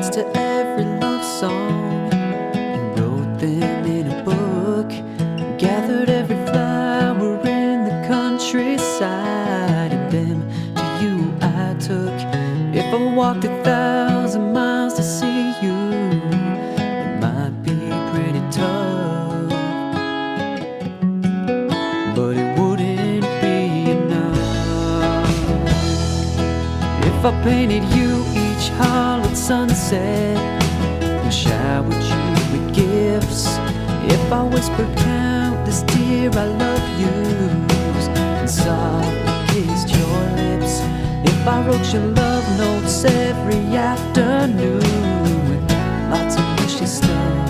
lyrics to every love song and wrote them in a book. Gathered every flower in the countryside, and them to you I took. If I walked 1,000 miles to see you, it might be pretty tough, but it wouldn't be enough if I painted you each hollowed sunset and showered you with gifts. If I whispered countless dear I love yous and softly kissed your lips. If I wrote your love notes every afternoon with lots of mushy stuff,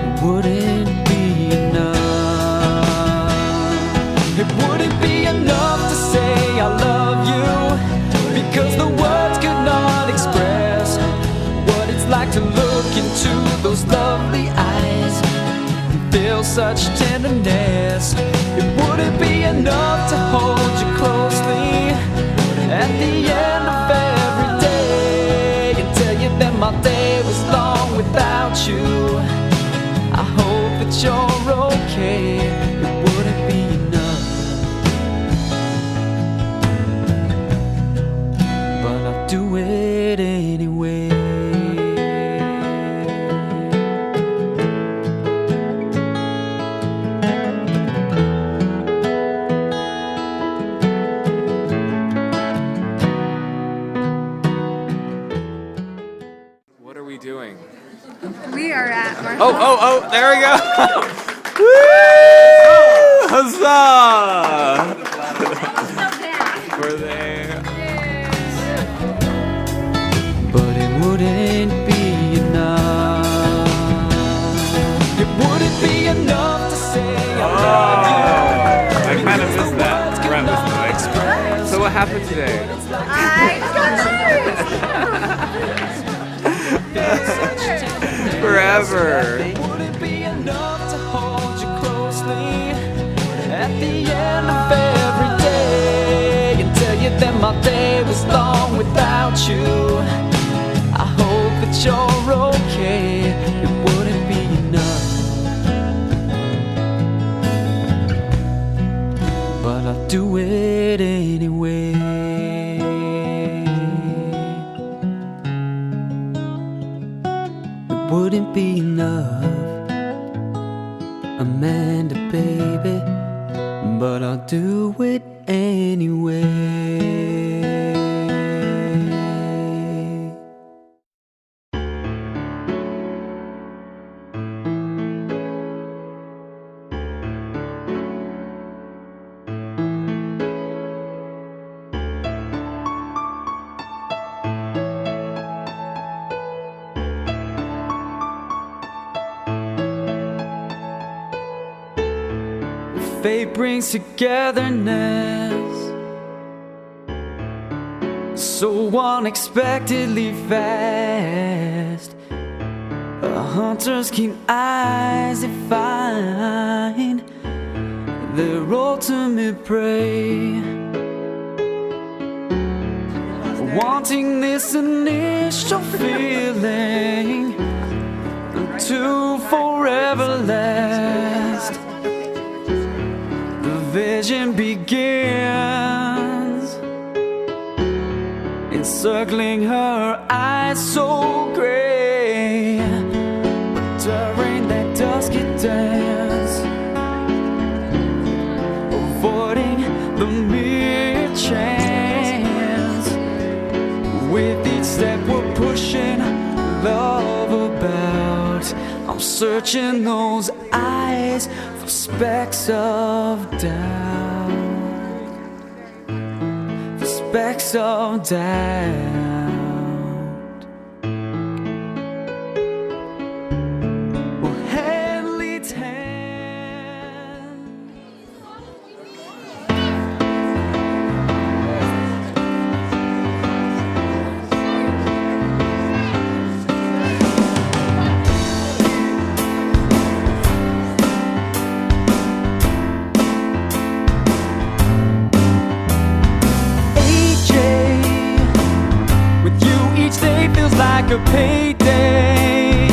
it wouldn't be enough. It wouldn't be enough to say I love you, because the words could not express what it's like to look into those lovely eyes and feel such tenderness. It wouldn't be enough to hold you closely at the end of every day and tell you that my day was long without you. I hope that you're okay. It wouldn't be enough, but I'll do it anyway. What are we doing? We are at Martha. Oh, there we go. Woo! Huzzah! We're there. But it wouldn't be enough. It wouldn't be enough to say I love you. I kind of missed that. Brett was like, so what happened today? I Forever. Wouldn't be enough to hold you closely at the end of every day and tell you that my day was long without you. I hope that you're okay. It wouldn't be enough, but I'll do it anyway. It wouldn't be enough, Amanda, baby, but I'll do it anyway. Fate brings togetherness so unexpectedly fast. A hunter's keen eyes, they find their ultimate prey, wanting this initial feeling to forever last. Vision begins, encircling her eyes so gray. But during that dusky dance, avoiding the mere chance, with each step we're pushing love about. I'm searching those eyes for specks of doubt, for specks of doubt. We'll hand leads hand. after payday.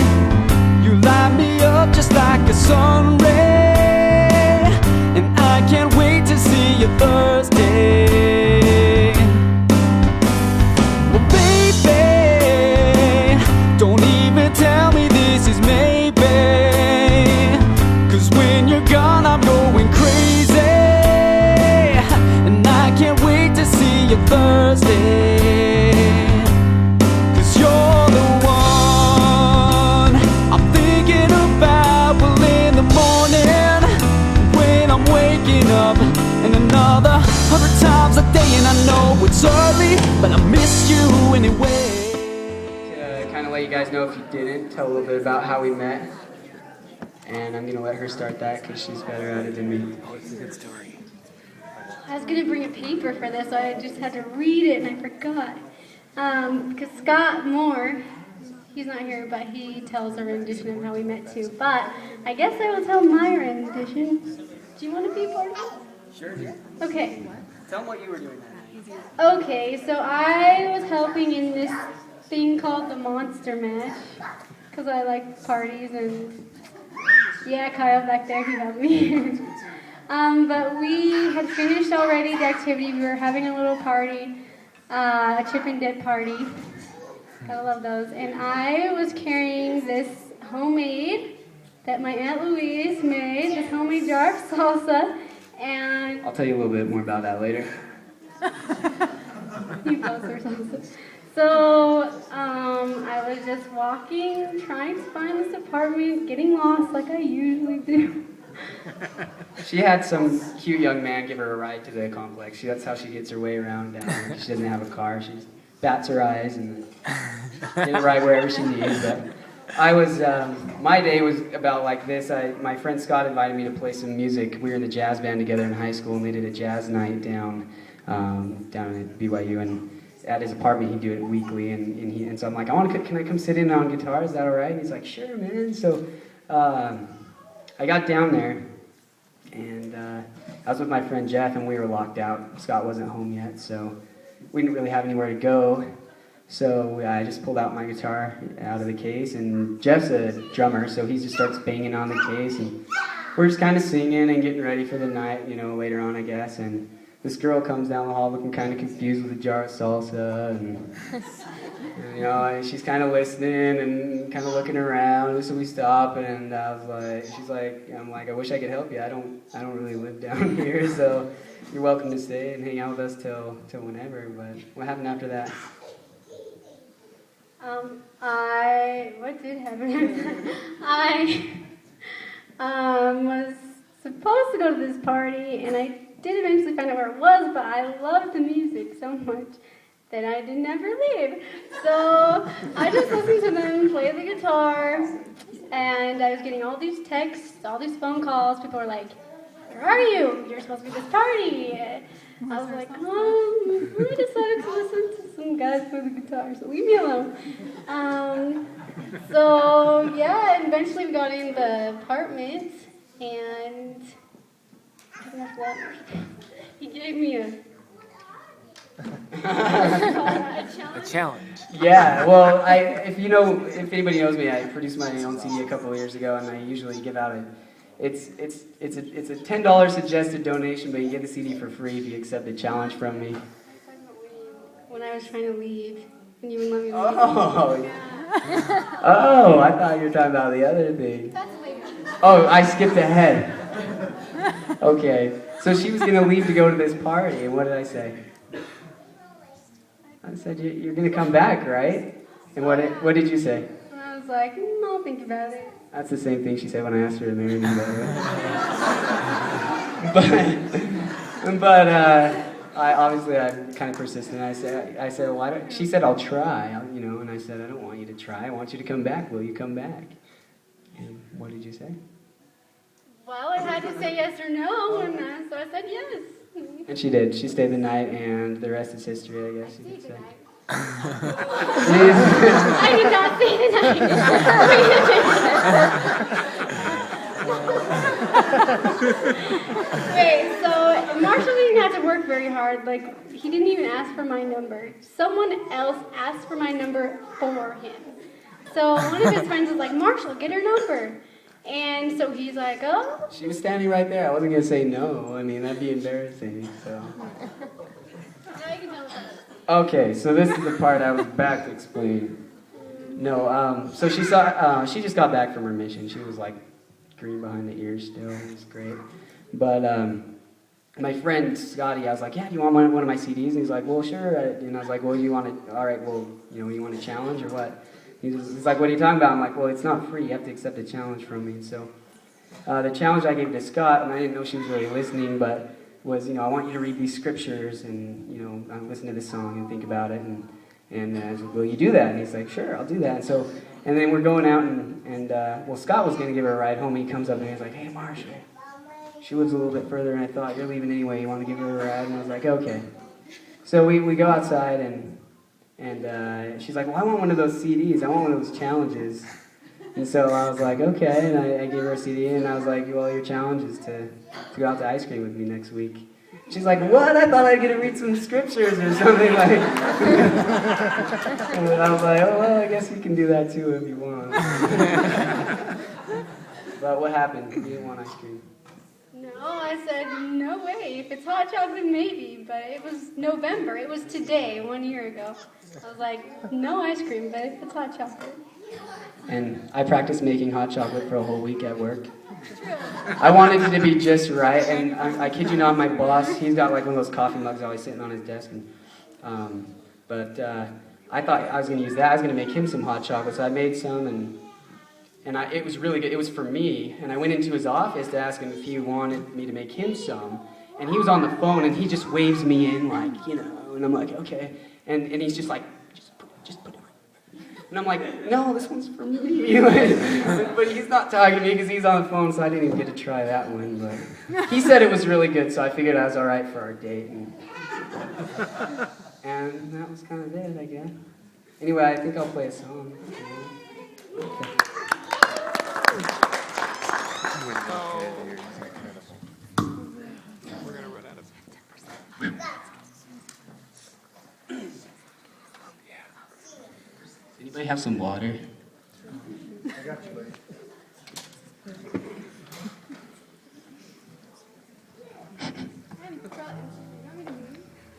You light me up just like a sun ray, and I can't wait to see you Thursday. Well, baby, don't even tell me this is maybe, 'cause when you're gone I'm going crazy, and I can't wait to see you Thursday. 'Cause you're the one I'm thinking about. Well, in the morning when I'm waking up, and another 100 times a day, and I know it's early, but I miss you anyway. To kind of let you guys know, if you didn't, tell a little bit about how we met. And I'm going to let her start that because she's better at it than me. Oh, it's a good story. I was gonna bring a paper for this, so I just had to read it and I forgot. Because Scott Moore, he's not here, but he tells a rendition of how we met too. But I guess I will tell my rendition. Do you want to be a part of it? Sure, yeah. Okay. Tell them what you were doing that night. Okay, so I was helping in this thing called the Monster Mash, because I like parties, and yeah, Kyle back there, he helped me. But we had finished already the activity. We were having a little party, a chip and dip party. Gotta love those. And I was carrying this homemade, that my Aunt Louise made, this homemade jar of salsa, and I'll tell you a little bit more about that later. you both are salsa. So I was just walking, trying to find this apartment, getting lost like I usually do. She had some cute young man give her a ride to the complex. That's how she gets her way around down there. She doesn't have a car. She bats her eyes and get a ride wherever she needs. But I was, my day was about like this. My friend Scott invited me to play some music. We were in the jazz band together in high school, and they did a jazz night down at BYU. And at his apartment, he'd do it weekly. And so I'm like, can I come sit in on guitar? Is that all right? And he's like, sure, man. So I got down there, and I was with my friend Jeff, and we were locked out. Scott wasn't home yet, so we didn't really have anywhere to go. So I just pulled out my guitar out of the case, and Jeff's a drummer, so he just starts banging on the case, and we're just kind of singing and getting ready for the night, later on, I guess. And this girl comes down the hall looking kind of confused with a jar of salsa, and and she's kind of listening and kind of looking around. So we stop, and I was like, I'm like, I wish I could help you. I don't really live down here, so you're welcome to stay and hang out with us till whenever. But what happened after that? What did happen after that? I was supposed to go to this party, and I did eventually find out where it was, but I loved the music so much that I didn't ever leave. So I just listened to them play the guitar, and I was getting all these texts, all these phone calls. People were like, where are you? You're supposed to be at this party. I was like, I decided to listen to some guys play the guitar, so leave me alone. So yeah, and eventually we got in the apartment, and after that, he gave me a challenge. Yeah, well, if anybody knows me, I produced my own CD a couple of years ago, and I usually give out it's a $10 suggested donation, but you get the CD for free if you accept the challenge from me. When I was trying to leave, and you wouldn't let me leave. Oh, I thought you were talking about the other thing. Oh, I skipped ahead. Okay, so she was going to leave to go to this party, and what did I say? I said, you're going to come back, right? And what did you say? And I was like, I'll think about it. That's the same thing she said when I asked her to marry me, by the way. But I'm kind of persistent. I said, why don't? She said, I'll try, and I said, I don't want you to try. I want you to come back. Will you come back? And what did you say? Well, I had to say yes or no, and so I said yes. And she did. She stayed the night, and the rest is history, I guess you could say. I did not say the night. Wait, so Marshall didn't have to work very hard. Like, he didn't even ask for my number. Someone else asked for my number for him. So one of his friends was like, Marshall, get her number. And so he's like, oh. She was standing right there. I wasn't going to say no. I mean, that'd be embarrassing, so. Now you can tell us. Okay, so this is the part I was back to explain. No, so she just got back from her mission. She was like green behind the ears still. It was great. But my friend Scotty, I was like, yeah, do you want one of my CDs? And he's like, well, sure. And I was like, well, you want it? All right, well, you want a challenge or what? He's like, what are you talking about? I'm like, well, it's not free. You have to accept a challenge from me. So the challenge I gave to Scott, and I didn't know she was really listening, but was, I want you to read these scriptures and, listen to this song and think about it. And I was like, will you do that? And he's like, sure, I'll do that. And then we're going out and Scott was going to give her a ride home. And he comes up and he's like, hey, Marshall, she lives a little bit further than I thought. You're leaving anyway. You want to give her a ride? And I was like, okay. So we go outside and she's like, well, I want one of those CDs. I want one of those challenges. And so I was like, okay. And I gave her a CD and I was like, well, your challenge is to go out to ice cream with me next week. She's like, what? I thought I'd get to read some scriptures or something like. And I was like, oh, well, I guess you can do that too if you want. But what happened? You didn't want ice cream. No, I said, no way. If it's hot chocolate, maybe. But it was November. It was today, 1 year ago. I was like, no ice cream, but if it's hot chocolate. And I practiced making hot chocolate for a whole week at work. I wanted it to be just right, and I kid you not, my boss, he's got like one of those coffee mugs always sitting on his desk. But I thought I was going to use that. I was going to make him some hot chocolate, so I made some, and it was really good. It was for me, and I went into his office to ask him if he wanted me to make him some, and he was on the phone, and he just waves me in like, and I'm like, okay, and he's just like, just put it on. And I'm like, no, this one's for me. But he's not talking to me because he's on the phone, so I didn't even get to try that one. But he said it was really good, so I figured I was all right for our date. And that was kind of it, I guess. Anyway, I think I'll play a song. Okay. We're gonna run out of time. Anybody have some water? I got you, buddy.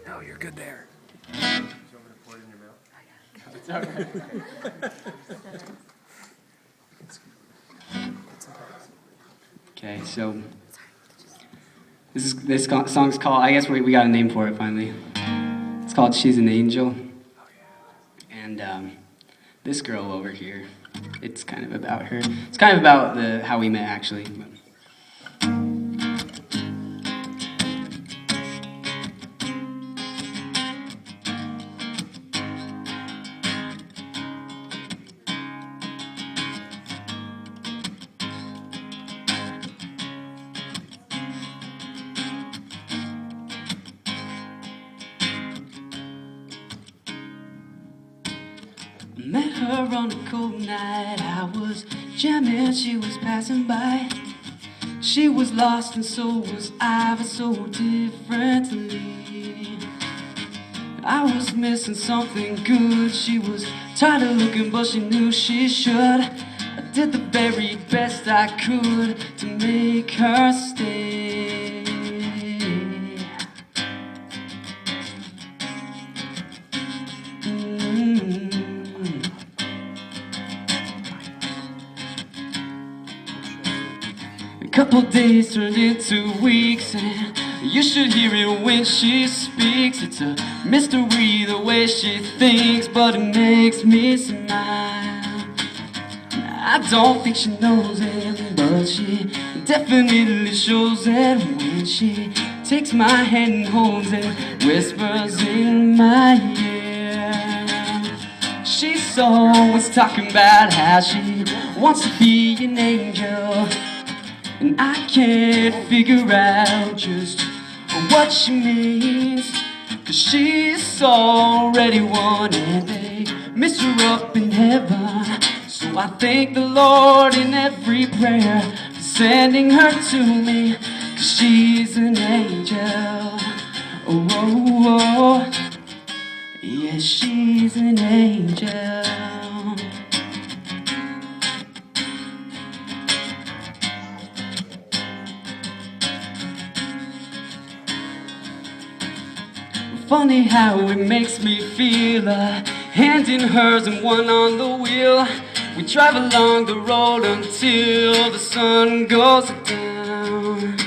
No, you're good there. Do you want me to pour it in your mouth? Okay, so this song's called, I guess we got a name for it finally. It's called She's an Angel. And this girl over here, it's kind of about her. It's kind of about how we met actually. Met her on a cold night, I was jamming, she was passing by. She was lost and so was I, but so differently. I was missing something good, she was tired of looking but she knew she should. I did the very best I could to make her stay. A couple days turned into weeks, and you should hear it when she speaks. It's a mystery the way she thinks, but it makes me smile. I don't think she knows it, but she definitely shows it when she takes my hand and holds it, whispers in my ear. She's always talking about how she wants to be an angel, and I can't figure out just what she means, 'cause she's already one and they miss her up in heaven. So I thank the Lord in every prayer for sending her to me, 'cause she's an angel. Oh, oh, oh. Yes, she's an angel. Funny how it makes me feel, a hand in hers and one on the wheel. We drive along the road until the sun goes down.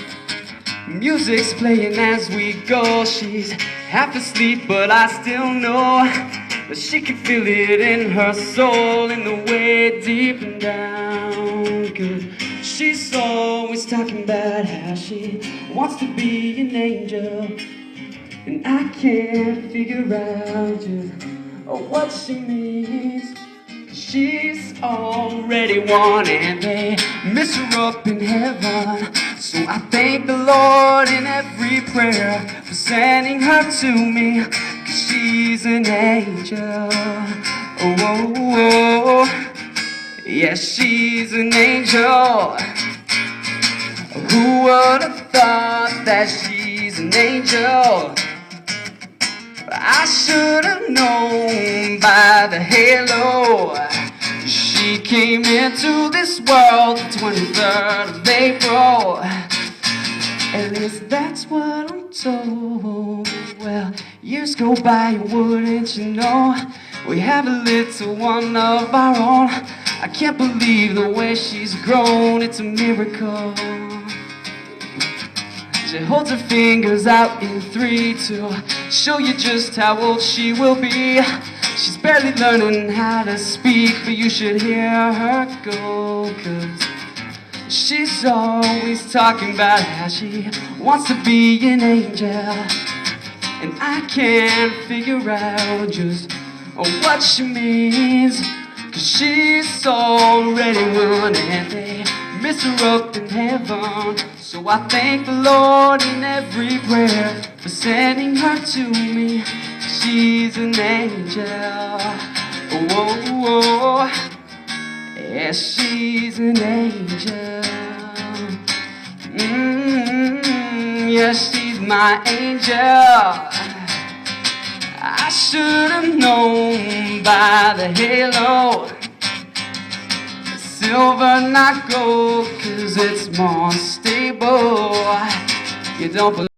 Music's playing as we go. She's half asleep, but I still know that she can feel it in her soul, in the way deep and down. Good. She's always talking about how she wants to be an angel, and I can't figure out just what she means. She's already won and they miss her up in heaven. So I thank the Lord in every prayer for sending her to me, 'cause she's an angel. Oh, oh, oh. Yes, she's an angel. Who would have thought that she's an angel? I should have known by the halo. She came into this world the 23rd of April. At least that's what I'm told. Well, years go by, wouldn't you know? We have a little one of our own. I can't believe the way she's grown. It's a miracle. She holds her fingers out in 3 to show you just how old she will be. She's barely learning how to speak, but you should hear her go, 'cause she's always talking about how she wants to be an angel. And I can't figure out just what she means, 'cause she's already won and they miss her up in heaven. So I thank the Lord in every prayer for sending her to me. She's an angel. Oh, oh, oh. Yes, she's an angel. Yes, she's my angel. I should have known by the halo. Silver, not gold, 'cause it's more stable. You don't believe